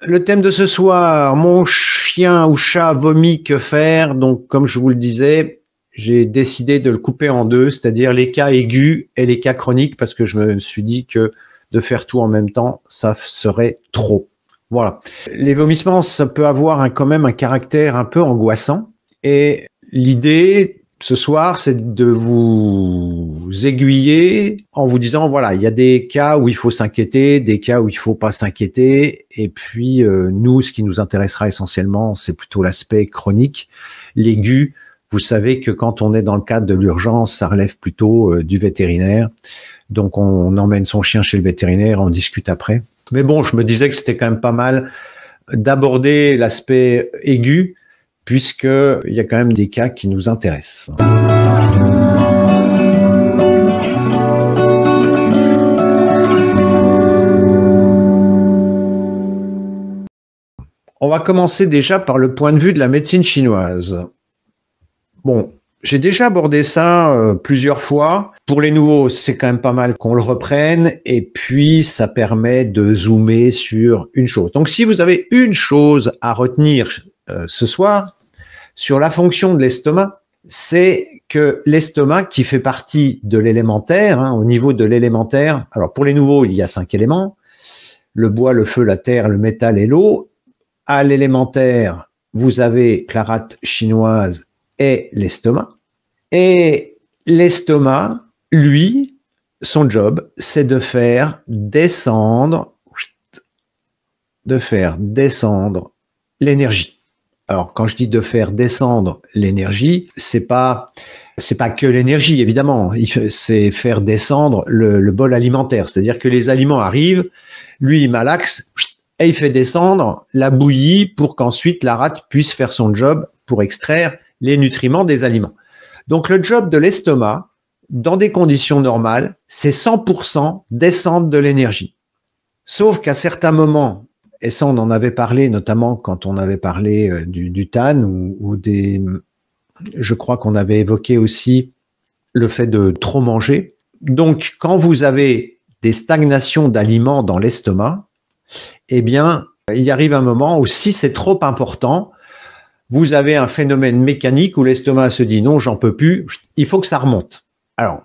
Le thème de ce soir, mon chien ou chat vomit, que faire? Donc, comme je vous le disais, j'ai décidé de le couper en deux, c'est-à-dire les cas aigus et les cas chroniques, parce que je me suis dit que de faire tout en même temps, ça serait trop. Voilà. Les vomissements, ça peut avoir quand même un caractère un peu angoissant. Et l'idée, ce soir, c'est de vous aiguiller en vous disant, voilà, il y a des cas où il faut s'inquiéter, des cas où il faut pas s'inquiéter. Et puis, nous, ce qui nous intéressera essentiellement, c'est plutôt l'aspect chronique, l'aigu. Vous savez que quand on est dans le cadre de l'urgence, ça relève plutôt du vétérinaire. Donc, on emmène son chien chez le vétérinaire, on discute après. Mais bon, je me disais que c'était quand même pas mal d'aborder l'aspect aigu, puisqu'il y a quand même des cas qui nous intéressent. On va commencer déjà par le point de vue de la médecine chinoise. Bon, j'ai déjà abordé ça plusieurs fois. Pour les nouveaux, c'est quand même pas mal qu'on le reprenne. Et puis, ça permet de zoomer sur une chose. Donc, si vous avez une chose à retenir ce soir sur la fonction de l'estomac, c'est que l'estomac, qui fait partie de l'élémentaire, au niveau de l'élémentaire, alors pour les nouveaux, il y a 5 éléments, le bois, le feu, la terre, le métal et l'eau. À l'élémentaire, vous avez la rate chinoise et l'estomac. Et l'estomac, lui, son job, c'est de faire descendre l'énergie. Alors, quand je dis de faire descendre l'énergie, c'est pas que l'énergie, évidemment. C'est faire descendre le bol alimentaire. C'est-à-dire que les aliments arrivent, lui, il malaxe, et il fait descendre la bouillie pour qu'ensuite la rate puisse faire son job pour extraire les nutriments des aliments. Donc, le job de l'estomac, dans des conditions normales, c'est 100% descendre de l'énergie. Sauf qu'à certains moments, et ça on en avait parlé notamment quand on avait parlé du TAN ou des... Je crois qu'on avait évoqué aussi le fait de trop manger. Donc, quand vous avez des stagnations d'aliments dans l'estomac, eh bien, il arrive un moment où si c'est trop important, vous avez un phénomène mécanique où l'estomac se dit non, j'en peux plus, il faut que ça remonte. Alors,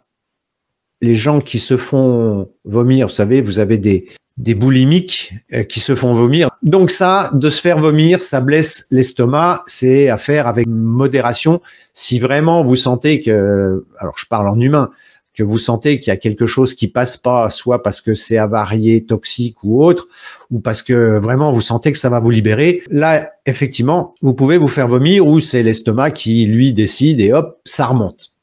les gens qui se font vomir, vous savez, vous avez des boulimiques qui se font vomir. Donc ça, de se faire vomir, ça blesse l'estomac, c'est à faire avec modération. Si vraiment vous sentez que, alors je parle en humain, que vous sentez qu'il y a quelque chose qui passe pas, soit parce que c'est avarié, toxique ou autre, ou parce que vraiment vous sentez que ça va vous libérer, là, effectivement, vous pouvez vous faire vomir ou c'est l'estomac qui, lui, décide et hop, ça remonte.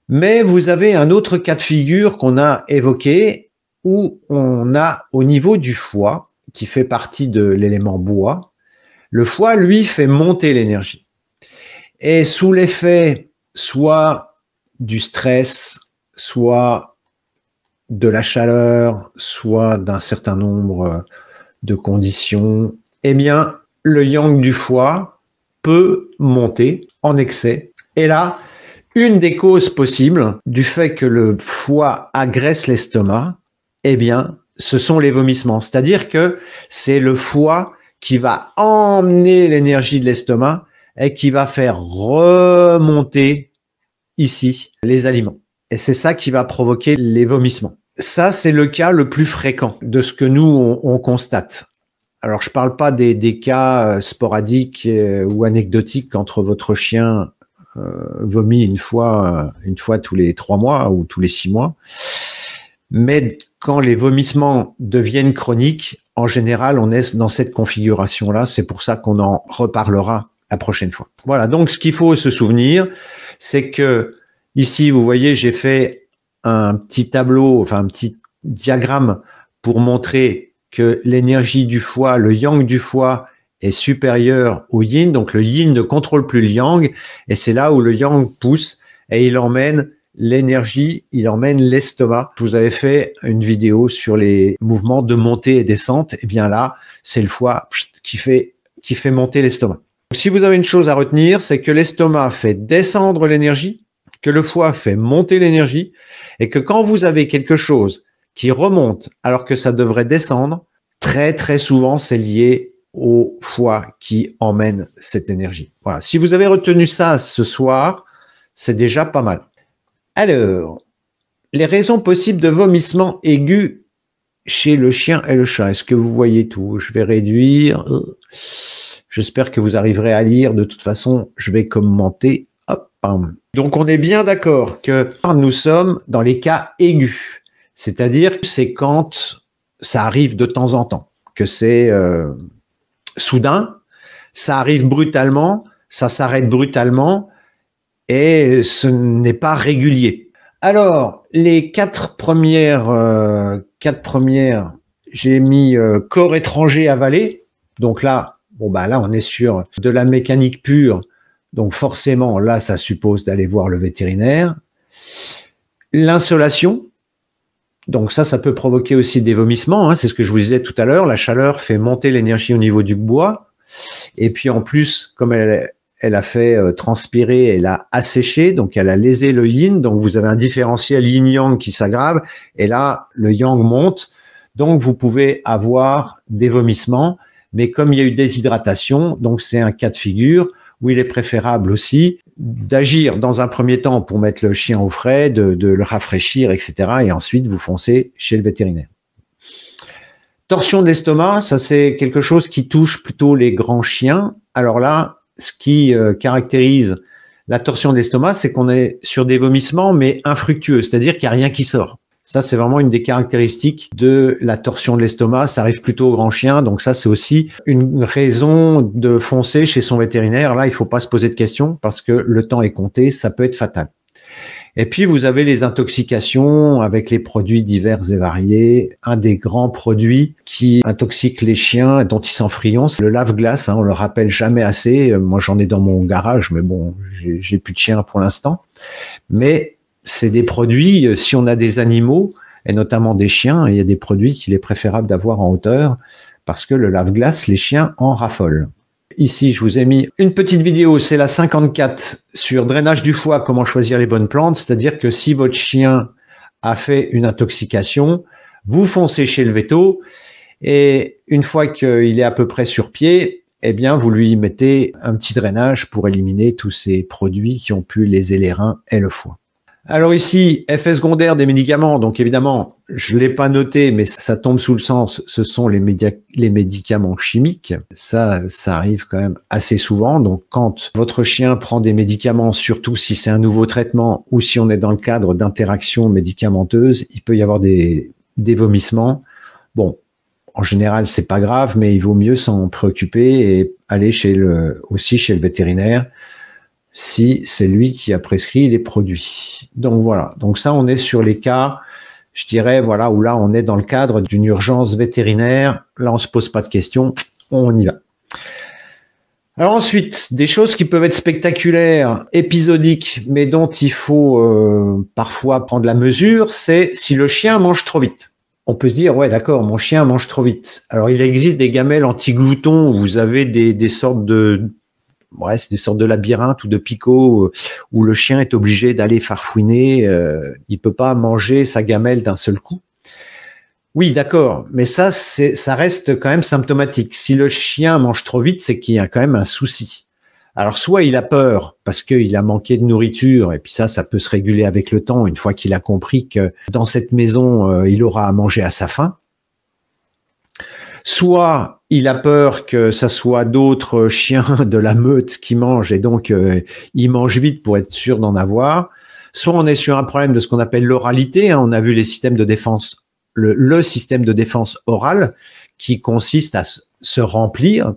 Mais vous avez un autre cas de figure qu'on a évoqué où on a au niveau du foie, qui fait partie de l'élément bois, le foie, lui, fait monter l'énergie. Et sous l'effet soit du stress, soit de la chaleur, soit d'un certain nombre de conditions, eh bien, le yang du foie peut monter en excès. Et là, une des causes possibles du fait que le foie agresse l'estomac, eh bien, ce sont les vomissements. C'est-à-dire que c'est le foie qui va emmener l'énergie de l'estomac et qui va faire remonter ici les aliments. Et c'est ça qui va provoquer les vomissements. Ça, c'est le cas le plus fréquent de ce que nous, on constate. Alors, je parle pas des cas sporadiques ou anecdotiques entre votre chien vomit une fois tous les 3 mois ou tous les 6 mois. Mais quand les vomissements deviennent chroniques, en général, on est dans cette configuration-là. C'est pour ça qu'on en reparlera la prochaine fois. Voilà, donc ce qu'il faut se souvenir, c'est que ici, vous voyez, j'ai fait un petit tableau, enfin un petit diagramme pour montrer que l'énergie du foie, le yang du foie, est supérieur au yin. Donc le yin ne contrôle plus le yang, et c'est là où le yang pousse et il emmène l'énergie, il emmène l'estomac. Je vous avais fait une vidéo sur les mouvements de montée et descente. Et bien là, c'est le foie qui fait monter l'estomac. Si vous avez une chose à retenir, c'est que l'estomac fait descendre l'énergie, que le foie fait monter l'énergie, et que quand vous avez quelque chose qui remonte alors que ça devrait descendre, très très souvent c'est lié au foie qui emmène cette énergie. Voilà. Si vous avez retenu ça ce soir, c'est déjà pas mal. Alors, les raisons possibles de vomissement aigu chez le chien et le chat. Est-ce que vous voyez tout? Je vais réduire. J'espère que vous arriverez à lire. De toute façon, je vais commenter. Hop. Donc, on est bien d'accord que nous sommes dans les cas aigus. C'est-à-dire que c'est quand ça arrive de temps en temps, que c'est soudain, ça arrive brutalement, ça s'arrête brutalement et ce n'est pas régulier. Alors, les quatre premières, j'ai mis corps étranger avalé. Donc là, bon bah là, on est sur de la mécanique pure. Donc forcément, là, ça suppose d'aller voir le vétérinaire. L'insolation. Donc ça peut provoquer aussi des vomissements. Hein, c'est ce que je vous disais tout à l'heure. La chaleur fait monter l'énergie au niveau du bois. Et puis en plus, comme elle a fait transpirer, elle a asséché, donc elle a lésé le yin. Donc vous avez un différentiel yin-yang qui s'aggrave. Et là, le yang monte. Donc vous pouvez avoir des vomissements. Mais comme il y a eu déshydratation, donc c'est un cas de figure où il est préférable aussi d'agir dans un premier temps pour mettre le chien au frais, de le rafraîchir, etc. Et ensuite, vous foncez chez le vétérinaire. Torsion de l'estomac, ça c'est quelque chose qui touche plutôt les grands chiens. Alors là, ce qui caractérise la torsion de l'estomac, c'est qu'on est sur des vomissements, mais infructueux, c'est-à-dire qu'il n'y a rien qui sort. Ça, c'est vraiment une des caractéristiques de la torsion de l'estomac. Ça arrive plutôt aux grands chiens. Donc ça, c'est aussi une raison de foncer chez son vétérinaire. Là, il faut pas se poser de questions parce que le temps est compté. Ça peut être fatal. Et puis, vous avez les intoxications avec les produits divers et variés. Un des grands produits qui intoxique les chiens et dont ils s'en friandent, c'est le lave-glace. Hein, on le rappelle jamais assez. Moi, j'en ai dans mon garage, mais bon, j'ai plus de chiens pour l'instant. Mais c'est des produits, si on a des animaux, et notamment des chiens, il y a des produits qu'il est préférable d'avoir en hauteur, parce que le lave-glace, les chiens en raffolent. Ici, je vous ai mis une petite vidéo, c'est la 54, sur drainage du foie, comment choisir les bonnes plantes, c'est-à-dire que si votre chien a fait une intoxication, vous foncez chez le véto, et une fois qu'il est à peu près sur pied, eh bien, vous lui mettez un petit drainage pour éliminer tous ces produits qui ont pu léser les reins et le foie. Alors ici, effet secondaire des médicaments, donc évidemment, je ne l'ai pas noté, mais ça tombe sous le sens, ce sont les médicaments chimiques. Ça arrive quand même assez souvent. Donc quand votre chien prend des médicaments, surtout si c'est un nouveau traitement ou si on est dans le cadre d'interactions médicamenteuses, il peut y avoir des vomissements. Bon, en général, c'est pas grave, mais il vaut mieux s'en préoccuper et aller aussi chez le vétérinaire, si c'est lui qui a prescrit les produits. Donc voilà, donc ça on est sur les cas, je dirais, voilà, où là on est dans le cadre d'une urgence vétérinaire, là on se pose pas de questions, on y va. Alors ensuite, des choses qui peuvent être spectaculaires, épisodiques, mais dont il faut parfois prendre la mesure, c'est si le chien mange trop vite. On peut se dire, ouais d'accord, mon chien mange trop vite. Alors il existe des gamelles anti-gloutons où vous avez des sortes de... Ouais, c'est des sortes de labyrinthes ou de picots où le chien est obligé d'aller farfouiner. Il peut pas manger sa gamelle d'un seul coup. Oui, d'accord, mais ça reste quand même symptomatique. Si le chien mange trop vite, c'est qu'il y a quand même un souci. Alors, soit il a peur parce qu'il a manqué de nourriture, et puis ça peut se réguler avec le temps, une fois qu'il a compris que dans cette maison, il aura à manger à sa faim. Soit il a peur que ça soit d'autres chiens de la meute qui mangent et donc il mange vite pour être sûr d'en avoir. Soit on est sur un problème de ce qu'on appelle l'oralité. Hein. On a vu les systèmes de défense, le système de défense orale qui consiste à se remplir.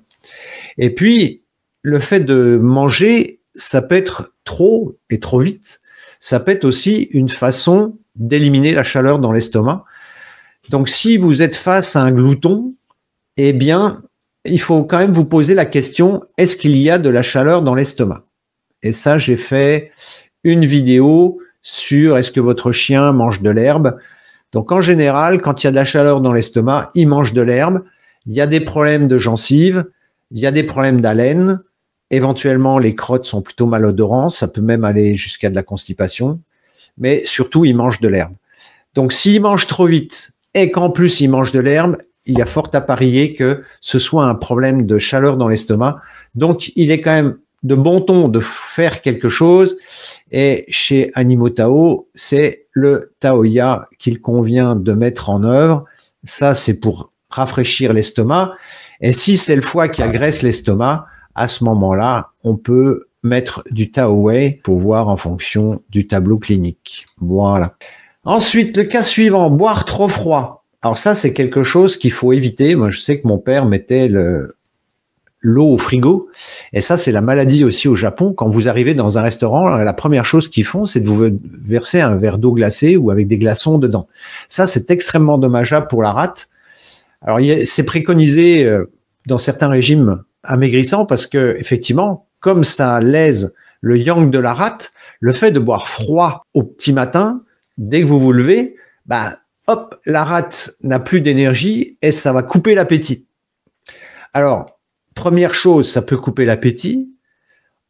Et puis le fait de manger, ça peut être trop et trop vite. Ça peut être aussi une façon d'éliminer la chaleur dans l'estomac. Donc si vous êtes face à un glouton, eh bien, il faut quand même vous poser la question, est-ce qu'il y a de la chaleur dans l'estomac? Et ça, j'ai fait une vidéo sur est-ce que votre chien mange de l'herbe. Donc, en général, quand il y a de la chaleur dans l'estomac, il mange de l'herbe. Il y a des problèmes de gencives, il y a des problèmes d'haleine. Éventuellement, les crottes sont plutôt malodorantes. Ça peut même aller jusqu'à de la constipation. Mais surtout, il mange de l'herbe. Donc, s'il mange trop vite et qu'en plus, il mange de l'herbe, il y a fort à parier que ce soit un problème de chaleur dans l'estomac. Donc, il est quand même de bon ton de faire quelque chose. Et chez Animo Tao, c'est le Taoya qu'il convient de mettre en œuvre. Ça, c'est pour rafraîchir l'estomac. Et si c'est le foie qui agresse l'estomac, à ce moment-là, on peut mettre du Tao Wei pour voir en fonction du tableau clinique. Voilà. Ensuite, le cas suivant, boire trop froid. Alors ça, c'est quelque chose qu'il faut éviter. Moi, je sais que mon père mettait l'eau au frigo. Et ça, c'est la maladie aussi au Japon. Quand vous arrivez dans un restaurant, la première chose qu'ils font, c'est de vous verser un verre d'eau glacée ou avec des glaçons dedans. Ça, c'est extrêmement dommageable pour la rate. Alors, c'est préconisé dans certains régimes amaigrissants parce que, effectivement, comme ça lèse le yang de la rate, le fait de boire froid au petit matin, dès que vous vous levez, bah, hop, la rate n'a plus d'énergie et ça va couper l'appétit. Alors, première chose, ça peut couper l'appétit.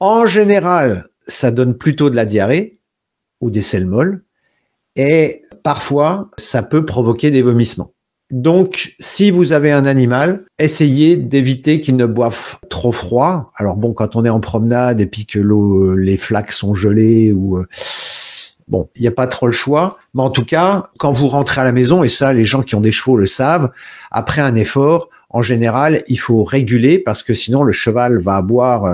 En général, ça donne plutôt de la diarrhée ou des selles molles. Et parfois, ça peut provoquer des vomissements. Donc, si vous avez un animal, essayez d'éviter qu'il ne boive trop froid. Alors bon, quand on est en promenade et puis que les flaques sont gelées ou... bon, il n'y a pas trop le choix. Mais en tout cas, quand vous rentrez à la maison, et ça, les gens qui ont des chevaux le savent, après un effort, en général, il faut réguler parce que sinon, le cheval va boire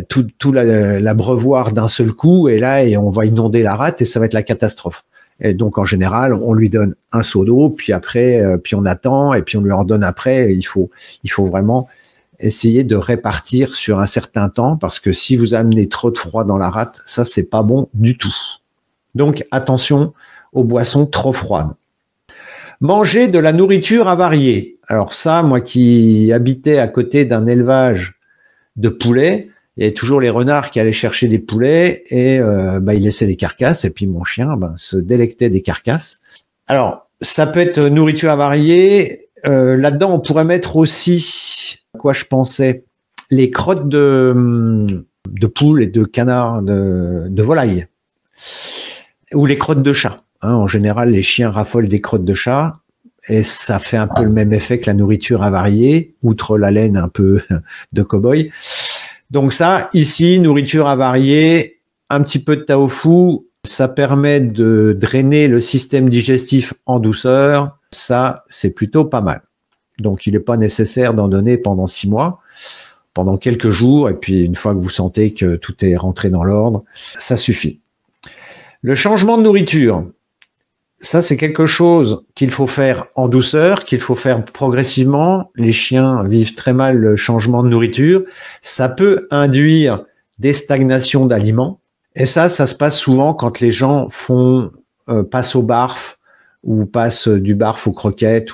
tout l'abreuvoir d'un seul coup et là, on va inonder la rate et ça va être la catastrophe. Et donc, en général, on lui donne un seau d'eau, puis après, puis on attend, et puis on lui en donne après. Il faut vraiment essayer de répartir sur un certain temps, parce que si vous amenez trop de froid dans la rate, ça, c'est pas bon du tout. Donc, attention aux boissons trop froides. Manger de la nourriture avariée. Alors ça, moi qui habitais à côté d'un élevage de poulets, il y avait toujours les renards qui allaient chercher des poulets et ils laissaient des carcasses et puis mon chien se délectait des carcasses. Alors, ça peut être nourriture avariée. Là-dedans, on pourrait mettre aussi, à quoi je pensais, les crottes de poules et de canards, de volailles ou les crottes de chat. En général, les chiens raffolent des crottes de chat et ça fait un peu le même effet que la nourriture avariée, outre la laine un peu de cow-boy. Donc ça, ici, nourriture avariée, un petit peu de taofu, ça permet de drainer le système digestif en douceur. Ça, c'est plutôt pas mal. Donc, il n'est pas nécessaire d'en donner pendant 6 mois, pendant quelques jours, et puis une fois que vous sentez que tout est rentré dans l'ordre, ça suffit. Le changement de nourriture, ça, c'est quelque chose qu'il faut faire en douceur, qu'il faut faire progressivement. Les chiens vivent très mal le changement de nourriture. Ça peut induire des stagnations d'aliments. Et ça se passe souvent quand les gens passent au barf ou passent du barf aux croquettes.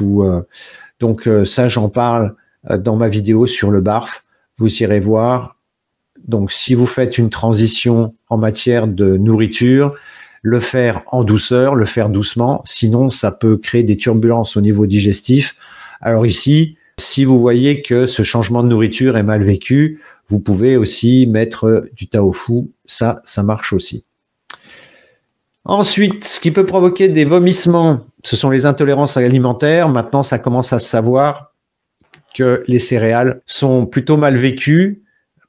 Donc ça, j'en parle dans ma vidéo sur le barf. Vous irez voir. Donc, si vous faites une transition en matière de nourriture, le faire en douceur, le faire doucement, sinon ça peut créer des turbulences au niveau digestif. Alors ici, si vous voyez que ce changement de nourriture est mal vécu, vous pouvez aussi mettre du taofu, ça marche aussi. Ensuite, ce qui peut provoquer des vomissements, ce sont les intolérances alimentaires. Maintenant, ça commence à se savoir que les céréales sont plutôt mal vécues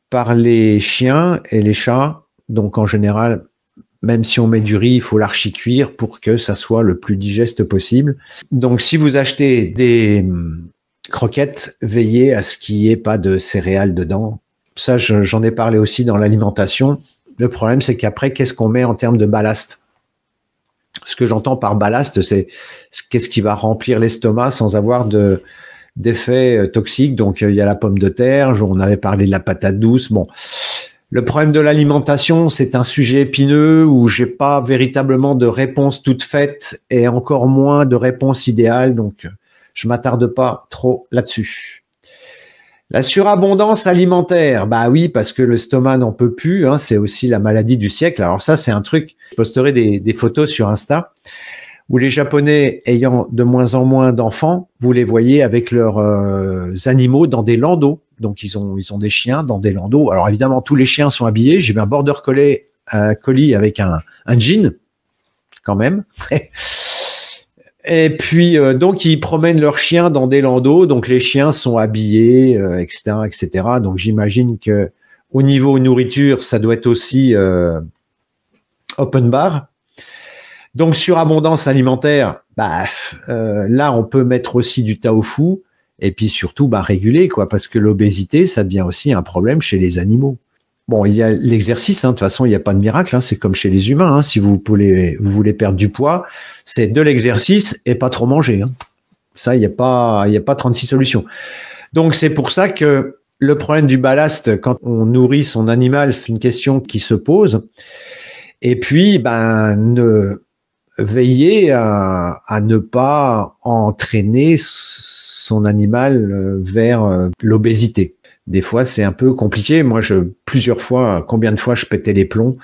par les chiens et les chats. Donc en général, même si on met du riz, il faut l'archi-cuire pour que ça soit le plus digeste possible. Donc, si vous achetez des croquettes, veillez à ce qu'il n'y ait pas de céréales dedans. Ça, j'en ai parlé aussi dans l'alimentation. Le problème, c'est qu'après, qu'est-ce qu'on met en termes de ballast? Ce que j'entends par ballast, c'est qu'est-ce qui va remplir l'estomac sans avoir d'effet toxique. Donc, il y a la pomme de terre, on avait parlé de la patate douce. Bon. Le problème de l'alimentation, c'est un sujet épineux où j'ai pas véritablement de réponse toute faite et encore moins de réponse idéale, donc je m'attarde pas trop là-dessus. La surabondance alimentaire, bah oui, parce que l'estomac n'en peut plus, c'est aussi la maladie du siècle. Alors ça, c'est un truc, je posterai des photos sur Insta, où les Japonais ayant de moins en moins d'enfants, vous les voyez avec leurs animaux dans des landaux. Donc, ils ont des chiens dans des landaux. Alors, évidemment, tous les chiens sont habillés. J'ai vu un border collie avec un jean, quand même. Et puis, donc, ils promènent leurs chiens dans des landaux. Donc, les chiens sont habillés, etc., etc. Donc, j'imagine que au niveau nourriture, ça doit être aussi open bar. Donc, surabondance alimentaire, là, on peut mettre aussi du tofu. Et puis, surtout, réguler, quoi, parce que l'obésité, ça devient aussi un problème chez les animaux. Bon, il y a l'exercice, de toute façon, il n'y a pas de miracle, c'est comme chez les humains. Si vous voulez perdre du poids, c'est de l'exercice et pas trop manger. Ça, il n'y a pas 36 solutions. Donc, c'est pour ça que le problème du ballast, quand on nourrit son animal, c'est une question qui se pose. Et puis, veiller à ne pas entraîner son animal vers l'obésité. Des fois, c'est un peu compliqué. Moi, combien de fois je pétais les plombs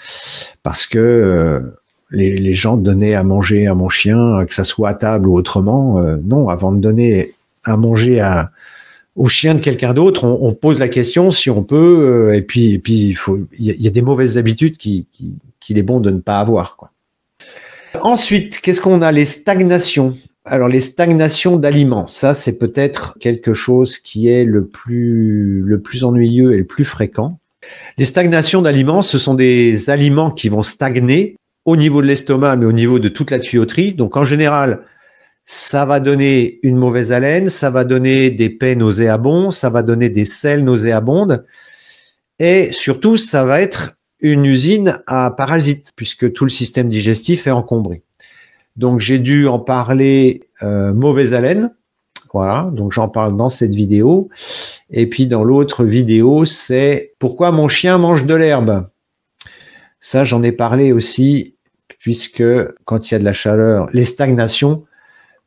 parce que les gens donnaient à manger à mon chien, que ça soit à table ou autrement. Non, avant de donner à manger au chien de quelqu'un d'autre, on pose la question si on peut. Et puis, il y a des mauvaises habitudes qu'il est bon de ne pas avoir, quoi. Ensuite, qu'est-ce qu'on a? Les stagnations. Alors, les stagnations d'aliments, ça, c'est peut-être quelque chose qui est le plus ennuyeux et le plus fréquent. Les stagnations d'aliments, ce sont des aliments qui vont stagner au niveau de l'estomac, mais au niveau de toute la tuyauterie. Donc, en général, ça va donner une mauvaise haleine, ça va donner des paix nauséabonds, ça va donner des selles nauséabondes. Et surtout, ça va être une usine à parasites, puisque tout le système digestif est encombré. Donc, j'ai dû en parler mauvaise haleine. Voilà, donc j'en parle dans cette vidéo. Et puis, dans l'autre vidéo, c'est pourquoi mon chien mange de l'herbe. Ça, j'en ai parlé aussi, puisque quand il y a de la chaleur, les stagnations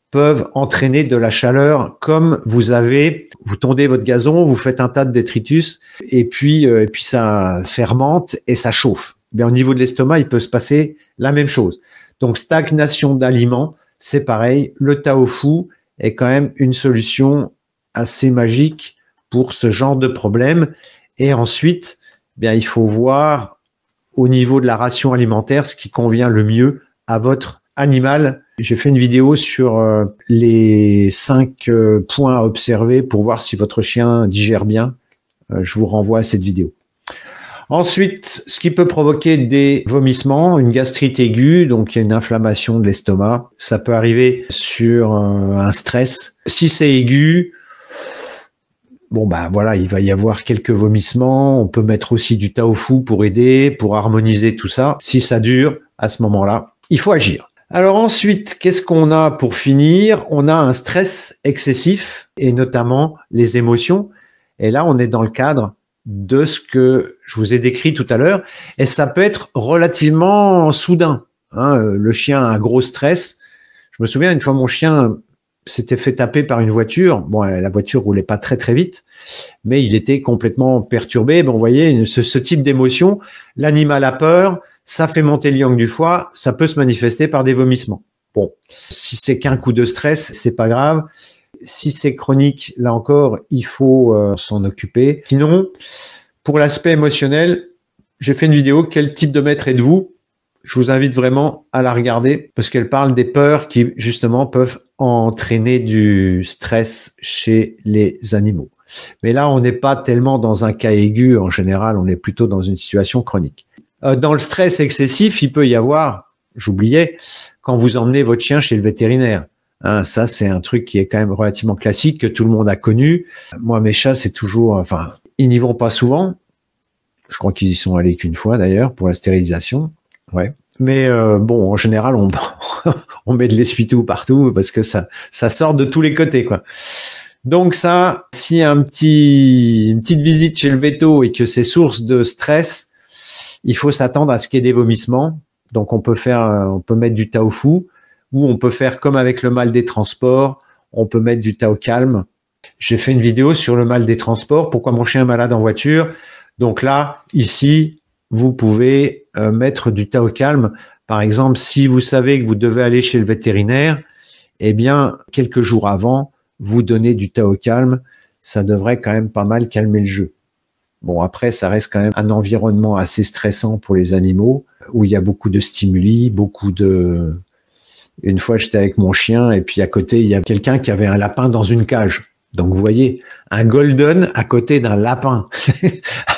peuvent entraîner de la chaleur, comme vous tondez votre gazon, vous faites un tas de détritus, et puis ça fermente et ça chauffe. Mais au niveau de l'estomac, il peut se passer la même chose. Donc, stagnation d'aliments, c'est pareil. Le tofu est quand même une solution assez magique pour ce genre de problème. Et ensuite, il faut voir au niveau de la ration alimentaire ce qui convient le mieux à votre animal. J'ai fait une vidéo sur les 5 points à observer pour voir si votre chien digère bien. Je vous renvoie à cette vidéo. Ensuite, ce qui peut provoquer des vomissements, une gastrite aiguë, donc il y a une inflammation de l'estomac. Ça peut arriver sur un stress. Si c'est aigu, voilà, il va y avoir quelques vomissements. On peut mettre aussi du tofu pour aider, pour harmoniser tout ça. Si ça dure, à ce moment-là, il faut agir. Alors ensuite, qu'est-ce qu'on a pour finir? On a un stress excessif et notamment les émotions. Et là, on est dans le cadre de ce que je vous ai décrit tout à l'heure. Et ça peut être relativement soudain. Le chien a un gros stress. Je me souviens, une fois, mon chien s'était fait taper par une voiture. Bon, la voiture roulait pas très très vite, mais il était complètement perturbé. Bon, vous voyez, ce type d'émotion, l'animal a peur, ça fait monter le yang du foie, ça peut se manifester par des vomissements. Bon, si c'est qu'un coup de stress, c'est pas grave. Si c'est chronique, là encore, il faut s'en occuper. Sinon, pour l'aspect émotionnel, j'ai fait une vidéo, quel type de maître êtes-vous? Je vous invite vraiment à la regarder parce qu'elle parle des peurs qui, justement, peuvent entraîner du stress chez les animaux. Mais là, on n'est pas tellement dans un cas aigu. En général, on est plutôt dans une situation chronique. Dans le stress excessif, il peut y avoir, j'oubliais, quand vous emmenez votre chien chez le vétérinaire. Ça, c'est un truc qui est quand même relativement classique, que tout le monde a connu. Moi, mes chats, c'est toujours... ils n'y vont pas souvent. Je crois qu'ils y sont allés qu'une fois, d'ailleurs, pour la stérilisation. Ouais. Mais en général, on met de l'essuie-tout partout parce que ça sort de tous les côtés, quoi. Donc ça, s'il y a une petite visite chez le véto et que c'est source de stress, il faut s'attendre à ce qu'il y ait des vomissements. Donc on peut mettre du tofu, ou on peut faire comme avec le mal des transports, on peut mettre du Tao Calme. J'ai fait une vidéo sur le mal des transports, pourquoi mon chien est malade en voiture. Donc là, ici, vous pouvez mettre du Tao Calme. Par exemple, si vous savez que vous devez aller chez le vétérinaire, quelques jours avant, vous donnez du Tao Calme. Ça devrait quand même pas mal calmer le jeu. Bon, après, ça reste quand même un environnement assez stressant pour les animaux, où il y a beaucoup de stimuli, beaucoup de Une fois, j'étais avec mon chien et puis à côté, il y a quelqu'un qui avait un lapin dans une cage. Donc, vous voyez, un golden à côté d'un lapin.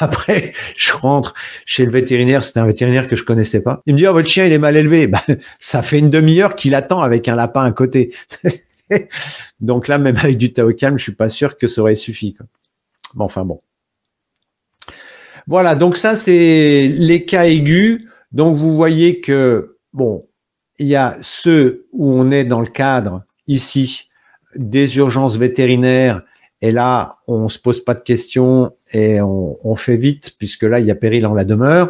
Après, je rentre chez le vétérinaire. C'était un vétérinaire que je connaissais pas. Il me dit, oh, votre chien, il est mal élevé. Ben, ça fait une demi-heure qu'il attend avec un lapin à côté. Donc là, même avec du Tao calme, je suis pas sûr que ça aurait suffi, quoi. Bon, enfin bon. Voilà. Donc ça, c'est les cas aigus. Donc, vous voyez que, bon, il y a ceux où on est dans le cadre, ici, des urgences vétérinaires, et là, on se pose pas de questions et on fait vite, puisque là, il y a péril en la demeure.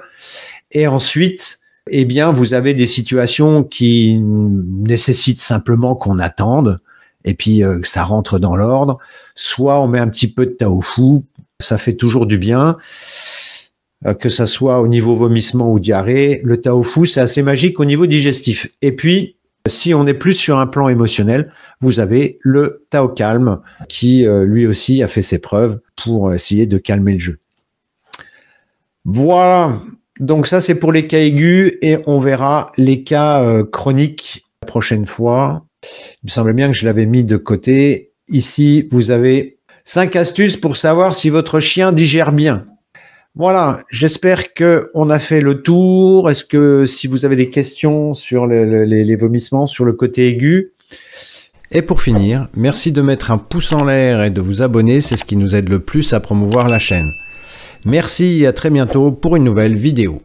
Et ensuite, eh bien, vous avez des situations qui nécessitent simplement qu'on attende, et puis ça rentre dans l'ordre. Soit on met un petit peu de Tao Fu, ça fait toujours du bien, que ça soit au niveau vomissement ou diarrhée. Le Tao Fu, c'est assez magique au niveau digestif. Et puis, si on est plus sur un plan émotionnel, vous avez le Tao calme qui, lui aussi, a fait ses preuves pour essayer de calmer le jeu. Voilà. Donc ça, c'est pour les cas aigus et on verra les cas chroniques la prochaine fois. Il me semble bien que je l'avais mis de côté. Ici, vous avez 5 astuces pour savoir si votre chien digère bien. Voilà, j'espère qu'on a fait le tour. Est-ce que si vous avez des questions sur les vomissements, sur le côté aigu. Et pour finir, merci de mettre un pouce en l'air et de vous abonner, c'est ce qui nous aide le plus à promouvoir la chaîne. Merci et à très bientôt pour une nouvelle vidéo.